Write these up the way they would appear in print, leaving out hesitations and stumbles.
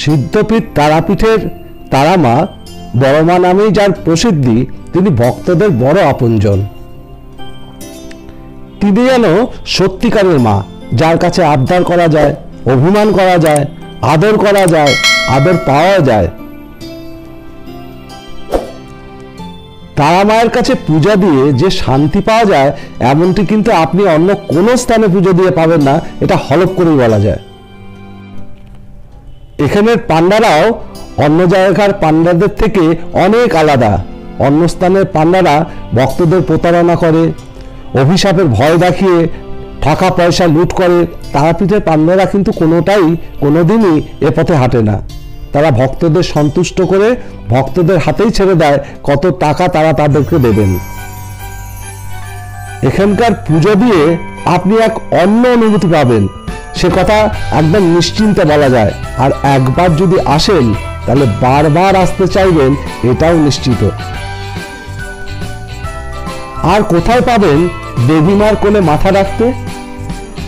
সিদ্ধপীঠ তারাপীঠের তারামা বড়মা নামেই যার প্রসিদ্ধি, তিনি ভক্তদের বড় আপনজন। তিনি যেন সত্যিকারের মা, যার কাছে আবদার করা যায়, অভিমান করা যায়, আদর করা যায়, আদর পাওয়া যায়। তারা মায়ের কাছে পূজা দিয়ে যে শান্তি পাওয়া যায়, এমনটি কিন্তু আপনি অন্য কোনো স্থানে পুজো দিয়ে পাবেন না, এটা হলফ করেই বলা যায়। এখানের পান্ডারাও অন্য জায়গার পান্ডাদের থেকে অনেক আলাদা। অন্য স্থানের পান্ডারা ভক্তদের প্রতারণা করে, অভিশাপের ভয় দেখিয়ে টাকা পয়সা লুট করে। তারাপীঠের পান্ডারা কিন্তু কোনোদিনই এ পথে হাঁটে না। তারা ভক্তদের সন্তুষ্ট করে ভক্তদের হাতেই ছেড়ে দেয় কত টাকা তারা তাদেরকে দেবেন। এখানকার পুজো দিয়ে আপনি এক অন্য অনুভূতি পাবেন, সে কথা একদম নিশ্চিন্তে বলা যায়। আর একবার যদি আসেন তাহলে বারবার আসতে চাইবেন, এটাও নিশ্চিত। আর কোথায় পাবেন দেবীমার কোলে মাথা রাখতে?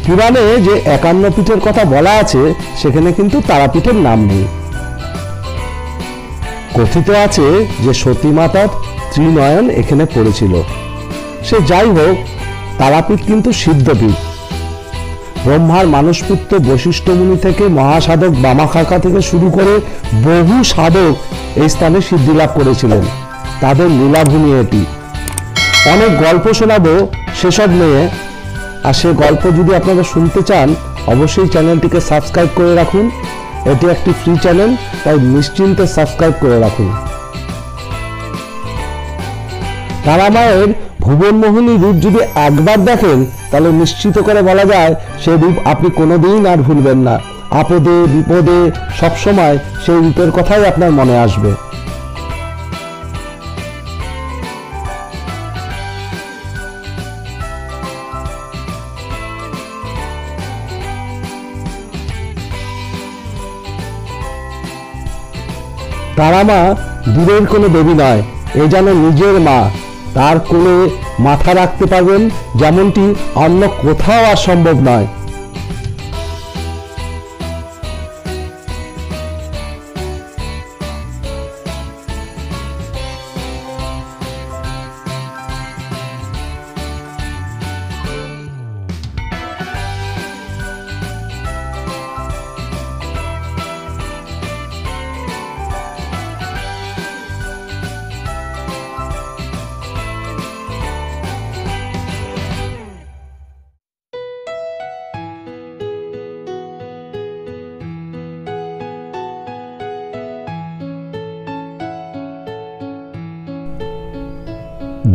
পুরাণে যে 51 পীঠের কথা বলা আছে, সেখানে কিন্তু তারাপীঠের নাম নেই। কথিত আছে যে সতী মাতার ত্রিনয়ন এখানে পড়েছিল। সে যাই হোক, তারাপীঠ কিন্তু সিদ্ধপীঠ। ব্রহ্মার মানসপুত্র বশিষ্ঠ মুনি থেকে মহাসাধক বামাখাকা থেকে শুরু করে বহু সাধক এই স্থানে সিদ্ধি লাভ করেছিলেন। তাদের লীলাভূমি এটি। অনেক গল্প শোনাবো সেসব নিয়ে, আর সে গল্প যদি আপনারা শুনতে চান, অবশ্যই চ্যানেলটিকে সাবস্ক্রাইব করে রাখুন। এটি একটি ফ্রি চ্যানেল, তাই নিশ্চিন্তে সাবস্ক্রাইব করে রাখুন। তারা মায়ের ভুবনমোহিনী রূপ যদি একবার দেখেন, তাহলে নিশ্চিত করে বলা যায় সেই রূপ আপনি কোনোদিন আর ভুলবেন না। আপদে বিপদে সবসময় সেই রূপের কথাই আপনার মনে আসবে। তারা মা দূরের কোনো দেবী নয়, এ যেন নিজের মা। তার কোলে মাথা রাখতে পারবেন, যেমনটি অন্য কোথাও আর সম্ভব নয়।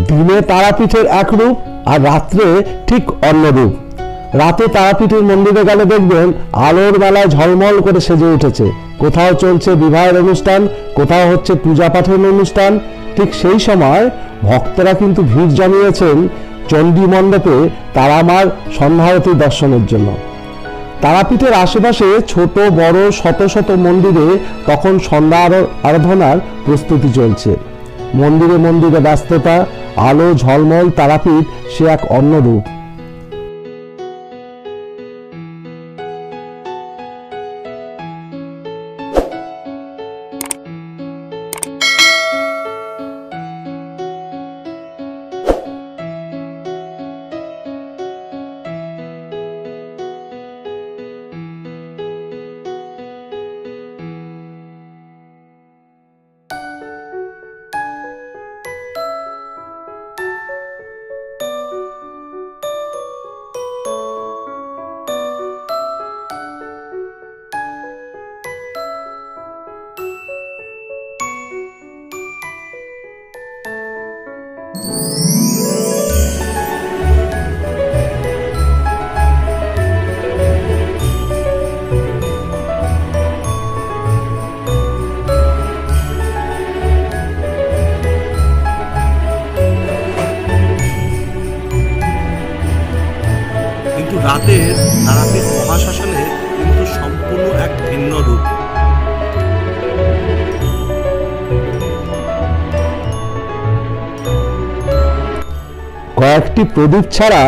দিনে তারাপীঠের এক রূপ, আর রাত্রে ঠিক অন্য রূপ। রাতে তারাপীঠের মন্দিরে গেলে দেখবেন আলোর বেলায় ঝলমল করে সেজে উঠেছে। কোথাও চলছে বিবাহের অনুষ্ঠান, কোথাও হচ্ছে পূজা পাঠের অনুষ্ঠান। ঠিক সেই সময় ভক্তরা কিন্তু ভিড় জমিয়েছেন চণ্ডী মণ্ডপে তারামার সন্ধ্যারতি দর্শনের জন্য। তারাপীঠের আশেপাশে ছোট বড় শত শত মন্দিরে তখন সন্ধ্যা আরাধনার প্রস্তুতি চলছে। মন্দিরে মন্দিরে ব্যস্ততা, আলো ঝলমল। তারাপীঠ সে এক অন্য রূপ। রাতের তারাপীঠ মহাশ্মশানে কিন্তু সম্পূর্ণ এক ভিন্ন রূপ। কয়েকটি প্রদীপ ছাড়া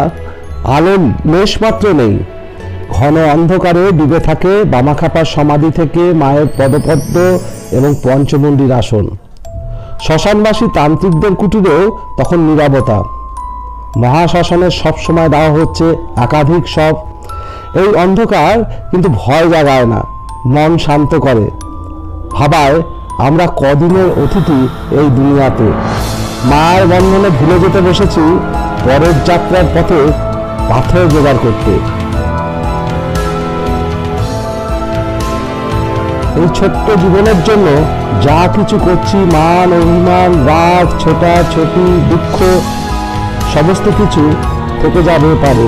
আলোর লেশ মাত্র নেই। ঘন অন্ধকারে ডুবে থাকে বামাখ্যাপার সমাধি থেকে মায়ের পদপদ্ম এবং পঞ্চমুণ্ডির আসন। শ্মশানবাসী তান্ত্রিকদের কুটিরেও তখন নীরবতা। মহাশ্মশানের সবসময় দেওয়া হচ্ছে একাধিক শব। এই অন্ধকার কিন্তু ভয় জাগায় না, মন শান্ত করে। ভাবায় আমরা কদিনের অতিথি এই দুনিয়াতে। মায়ের বন্ধনে ভুলে যেতে বসেছি পরের যাত্রার পথে পাথর জোগাড় করতে। এই ছোট্ট জীবনের জন্য যা কিছু করছি, মান অভিমান, রাগ, ছোটাছুটি, দুঃখ, সমস্ত কিছু থেকে যাবে পারে।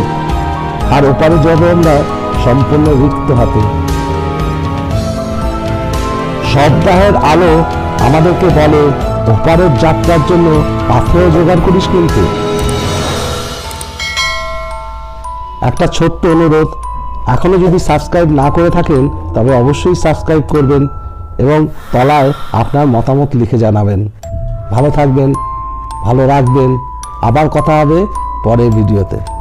আর ওপারে যাবো আমরা সম্পূর্ণ রিক্ত হাতে। সপ্তাহের আলো আমাদেরকে বলে ওপারের যাত্রার জন্য পাথর জোগাড় করিস কিন্তু। একটা ছোট্ট অনুরোধ, এখনো যদি সাবস্ক্রাইব না করে থাকেন তবে অবশ্যই সাবস্ক্রাইব করবেন এবং তলায় আপনার মতামত লিখে জানাবেন। ভালো থাকবেন, ভালো রাখবেন। আবার কথা হবে পরের ভিডিওতে।